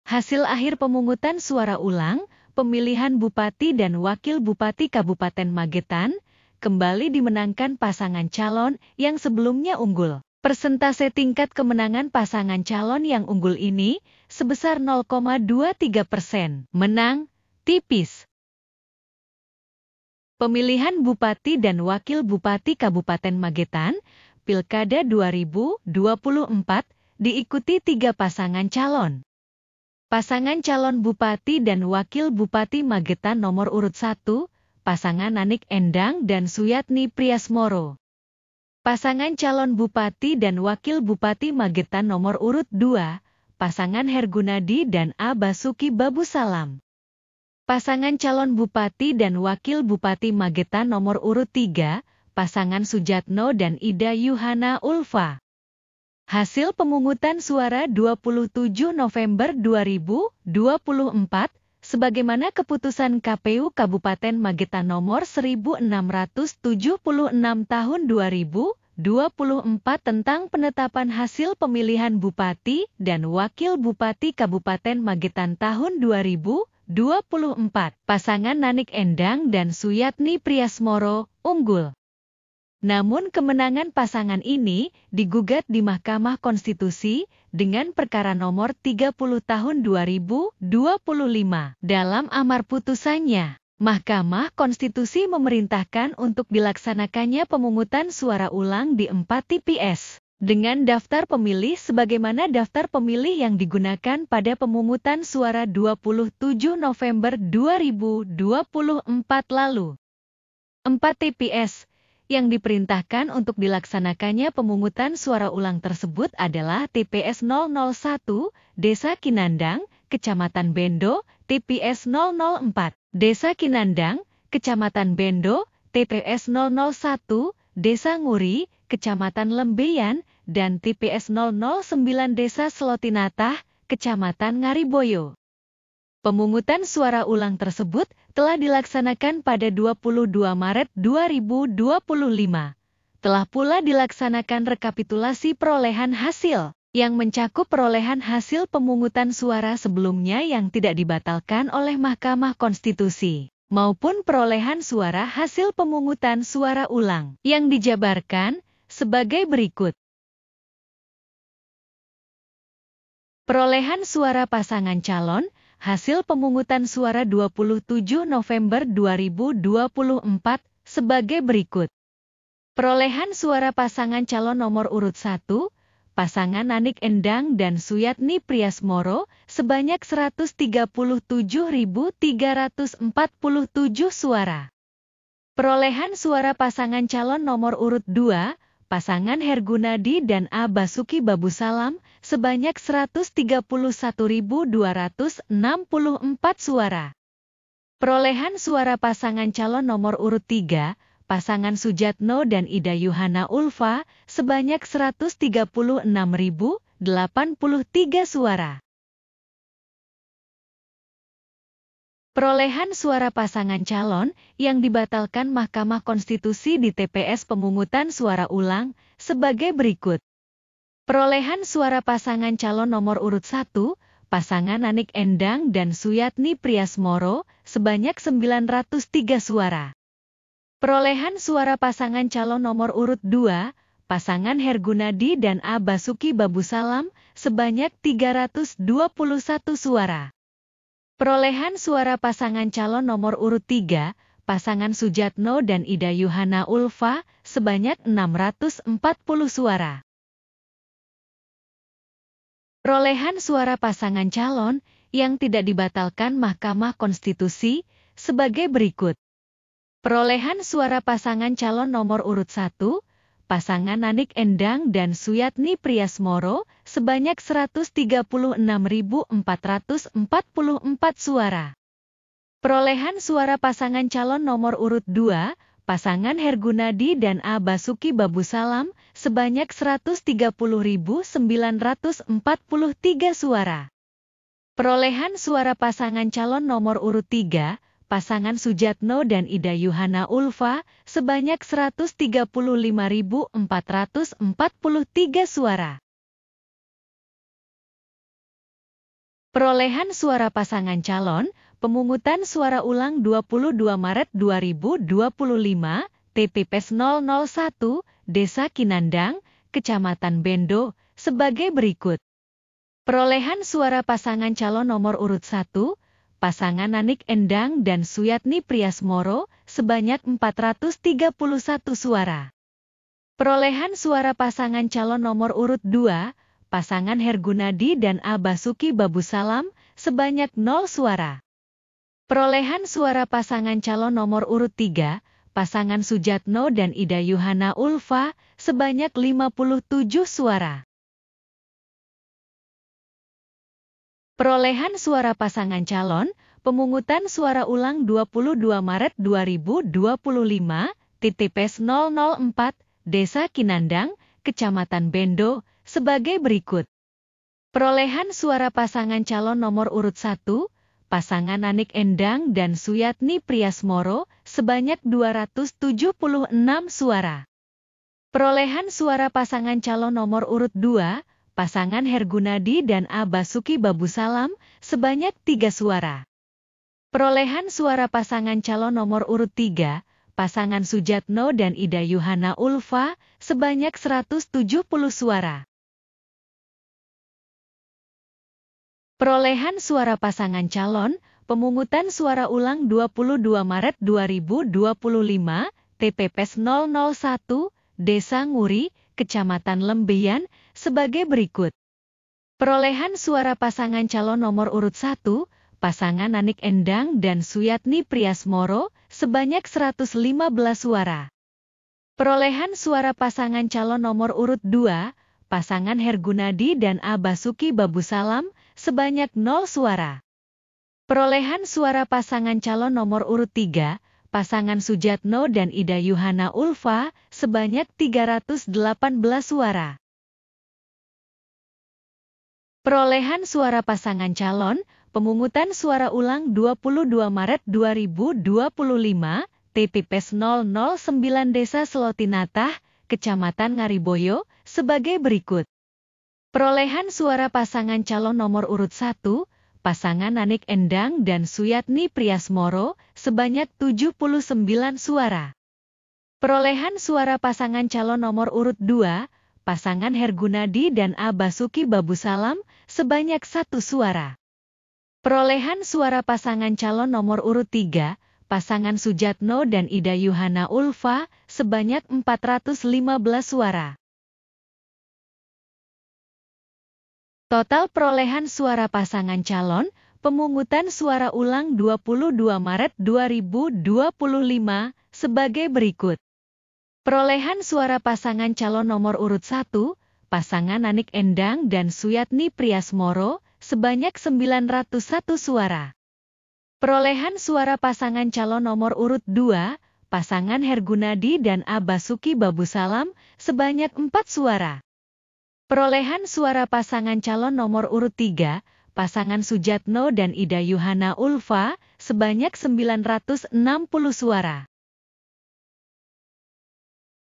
Hasil akhir pemungutan suara ulang, pemilihan Bupati dan Wakil Bupati Kabupaten Magetan, kembali dimenangkan pasangan calon yang sebelumnya unggul. Persentase tingkat kemenangan pasangan calon yang unggul ini sebesar 0,23%. Menang tipis. Pemilihan Bupati dan Wakil Bupati Kabupaten Magetan, Pilkada 2024, diikuti 3 pasangan calon. Pasangan calon Bupati dan Wakil Bupati Magetan nomor urut 1, pasangan Nanik Endang dan Suyatni Priasmoro. Pasangan calon Bupati dan Wakil Bupati Magetan nomor urut 2, pasangan Hergunadi dan A. Basuki Babusalam. Pasangan calon Bupati dan Wakil Bupati Magetan nomor urut 3, pasangan Sujatno dan Ida Yuhana Ulfa. Hasil pemungutan suara 27 November 2024, sebagaimana keputusan KPU Kabupaten Magetan nomor 1676 tahun 2024 tentang penetapan hasil pemilihan Bupati dan Wakil Bupati Kabupaten Magetan tahun 2024. Pasangan Nanik Endang dan Suyatni Priasmoro unggul. Namun kemenangan pasangan ini digugat di Mahkamah Konstitusi dengan perkara nomor 30 tahun 2025. Dalam amar putusannya, Mahkamah Konstitusi memerintahkan untuk dilaksanakannya pemungutan suara ulang di 4 TPS dengan daftar pemilih sebagaimana daftar pemilih yang digunakan pada pemungutan suara 27 November 2024 lalu. 4 TPS yang diperintahkan untuk dilaksanakannya pemungutan suara ulang tersebut adalah TPS 001, Desa Kinandang, Kecamatan Bendo, TPS 004, Desa Kinandang, Kecamatan Bendo, TPS 001, Desa Nguri, Kecamatan Lembeyan, dan TPS 009 Desa Selotinatah, Kecamatan Ngariboyo. Pemungutan suara ulang tersebut telah dilaksanakan pada 22 Maret 2025. Telah pula dilaksanakan rekapitulasi perolehan hasil, yang mencakup perolehan hasil pemungutan suara sebelumnya yang tidak dibatalkan oleh Mahkamah Konstitusi, maupun perolehan suara hasil pemungutan suara ulang, yang dijabarkan sebagai berikut. Perolehan suara pasangan calon, hasil pemungutan suara 27 November 2024 sebagai berikut. Perolehan suara pasangan calon nomor urut 1, pasangan Nanik Endang dan Suyatni Priasmoro sebanyak 137.347 suara. Perolehan suara pasangan calon nomor urut 2, pasangan Hergunadi dan A. Basuki Babusalam sebanyak 131.264 suara. Perolehan suara pasangan calon nomor urut 3, pasangan Sujatno dan Ida Yuhana Ulfa sebanyak 136.083 suara. Perolehan suara pasangan calon yang dibatalkan Mahkamah Konstitusi di TPS pemungutan suara ulang sebagai berikut. Perolehan suara pasangan calon nomor urut 1, pasangan Nanik Endang dan Suyatni Priasmoro sebanyak 903 suara. Perolehan suara pasangan calon nomor urut 2, pasangan Hergunadi dan A. Basuki Babusalam sebanyak 321 suara. Perolehan suara pasangan calon nomor urut 3, pasangan Sujatno dan Ida Yuhana Ulfa sebanyak 640 suara. Perolehan suara pasangan calon yang tidak dibatalkan Mahkamah Konstitusi sebagai berikut. Perolehan suara pasangan calon nomor urut 1, pasangan Nanik Endang dan Suyatni Priasmoro sebanyak 136.444 suara. Perolehan suara pasangan calon nomor urut 2, pasangan Hergunadi dan A. Basuki Babusalam sebanyak 130.943 suara. Perolehan suara pasangan calon nomor urut 3, pasangan Sujatno dan Ida Yuhana Ulfa sebanyak 135.443 suara. Perolehan suara pasangan calon, pemungutan suara ulang 22 Maret 2025, TPS 001, Desa Kinandang, Kecamatan Bendo, sebagai berikut. Perolehan suara pasangan calon nomor urut 1, pasangan Nanik Endang dan Suyatni Priasmoro, sebanyak 431 suara. Perolehan suara pasangan calon nomor urut 2, pasangan Hergunadi dan A. Basuki Babusalam, sebanyak 0 suara. Perolehan suara pasangan calon nomor urut 3, pasangan Sujatno dan Ida Yuhana Ulfa, sebanyak 57 suara. Perolehan suara pasangan calon, pemungutan suara ulang 22 Maret 2025, TPS 004, Desa Kinandang, Kecamatan Bendo, sebagai berikut. Perolehan suara pasangan calon nomor urut 1, pasangan Nanik Endang dan Suyatni Priasmoro, sebanyak 276 suara. Perolehan suara pasangan calon nomor urut 2, pasangan Hergunadi dan A. Basuki Babusalam, sebanyak 3 suara. Perolehan suara pasangan calon nomor urut 3, pasangan Sujatno dan Ida Yuhana Ulfa, sebanyak 170 suara. Perolehan suara pasangan calon, pemungutan suara ulang 22 Maret 2025, TPS 001, Desa Nguri, Kecamatan Lembeyan, sebagai berikut. Perolehan suara pasangan calon nomor urut 1, pasangan Nanik Endang dan Suyatni Priasmoro, sebanyak 115 suara. Perolehan suara pasangan calon nomor urut 2, pasangan Hergunadi dan A. Basuki Babusalam, sebanyak 0 suara. Perolehan suara pasangan calon nomor urut 3, pasangan Sujatno dan Ida Yuhana Ulfa, sebanyak 318 suara. Perolehan suara pasangan calon, pemungutan suara ulang 22 Maret 2025, TPS 009 Desa Selotinatah, Kecamatan Ngariboyo, sebagai berikut. Perolehan suara pasangan calon nomor urut 1, pasangan Nanik Endang dan Suyatni Priasmoro, sebanyak 79 suara. Perolehan suara pasangan calon nomor urut 2, pasangan Hergunadi dan A. Basuki Babusalam, sebanyak 1 suara. Perolehan suara pasangan calon nomor urut 3, pasangan Sujatno dan Ida Yuhana Ulfa, sebanyak 415 suara. Total perolehan suara pasangan calon, pemungutan suara ulang 22 Maret 2025, sebagai berikut. Perolehan suara pasangan calon nomor urut 1, pasangan Nanik Endang dan Suyatni Priasmoro, sebanyak 901 suara. Perolehan suara pasangan calon nomor urut 2, pasangan Hergunadi dan A. Basuki Babusalam, sebanyak 4 suara. Perolehan suara pasangan calon nomor urut 3, pasangan Sujatno dan Ida Yuhana Ulfa, sebanyak 960 suara.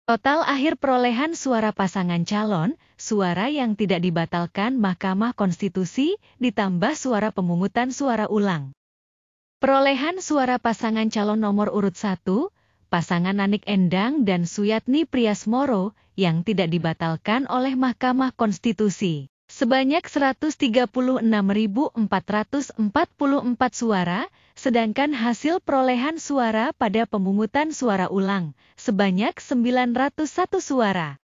Total akhir perolehan suara pasangan calon, suara yang tidak dibatalkan Mahkamah Konstitusi, ditambah suara pemungutan suara ulang. Perolehan suara pasangan calon nomor urut 1, pasangan Nanik Endang dan Suyatni Priasmoro, yang tidak dibatalkan oleh Mahkamah Konstitusi, sebanyak 136.444 suara, sedangkan hasil perolehan suara pada pemungutan suara ulang, sebanyak 901 suara.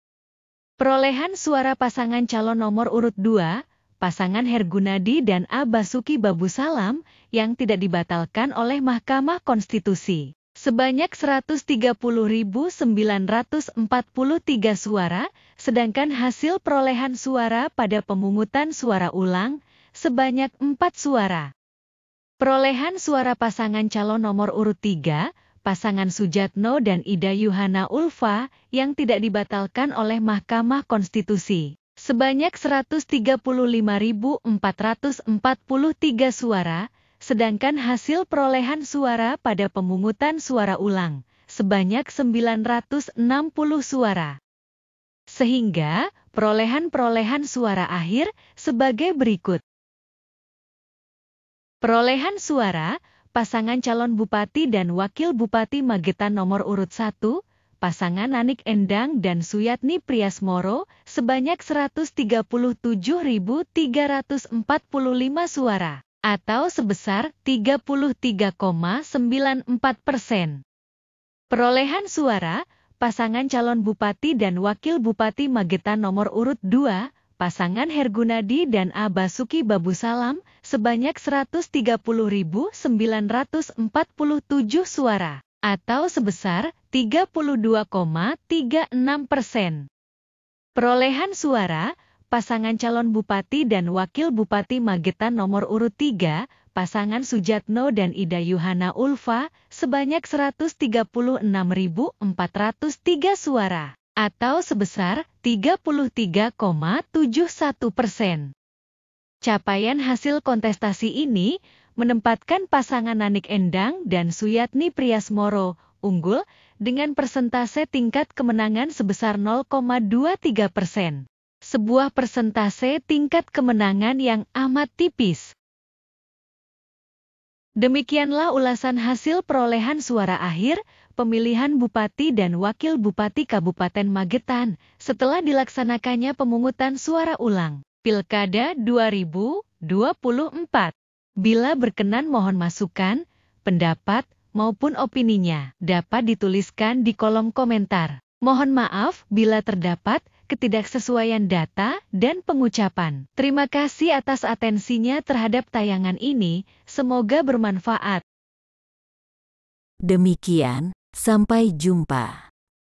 Perolehan suara pasangan calon nomor urut 2, pasangan Hergunadi dan A. Basuki Babusalam, yang tidak dibatalkan oleh Mahkamah Konstitusi, sebanyak 130.943 suara, sedangkan hasil perolehan suara pada pemungutan suara ulang, sebanyak 4 suara. Perolehan suara pasangan calon nomor urut 3, pasangan Sujatno dan Ida Yuhana Ulfa, yang tidak dibatalkan oleh Mahkamah Konstitusi, sebanyak 135.443 suara, sedangkan hasil perolehan suara pada pemungutan suara ulang, sebanyak 960 suara. Sehingga, perolehan suara akhir, sebagai berikut. Perolehan suara, pasangan calon Bupati dan Wakil Bupati Magetan nomor urut 1, pasangan Nanik Endang dan Suyatni Priasmoro, sebanyak 137.345 suara, atau sebesar 33,94%. Perolehan suara, pasangan calon Bupati dan Wakil Bupati Magetan nomor urut 2, pasangan Hergunadi dan A. Basuki Babusalam, sebanyak 130.947 suara, atau sebesar 32,36%. Perolehan suara, pasangan calon Bupati dan Wakil Bupati Magetan nomor urut 3, pasangan Sujatno dan Ida Yuhana Ulfa, sebanyak 136.403 suara, atau sebesar 33,71%. Capaian hasil kontestasi ini menempatkan pasangan Nanik Endang dan Suyatni Priasmoro unggul dengan persentase tingkat kemenangan sebesar 0,23%. Sebuah persentase tingkat kemenangan yang amat tipis. Demikianlah ulasan hasil perolehan suara akhir pemilihan Bupati dan Wakil Bupati Kabupaten Magetan setelah dilaksanakannya pemungutan suara ulang Pilkada 2024. Bila berkenan mohon masukan, pendapat, maupun opininya dapat dituliskan di kolom komentar. Mohon maaf bila terdapat ketidaksesuaian data dan pengucapan. Terima kasih atas atensinya terhadap tayangan ini, semoga bermanfaat. Demikian, sampai jumpa.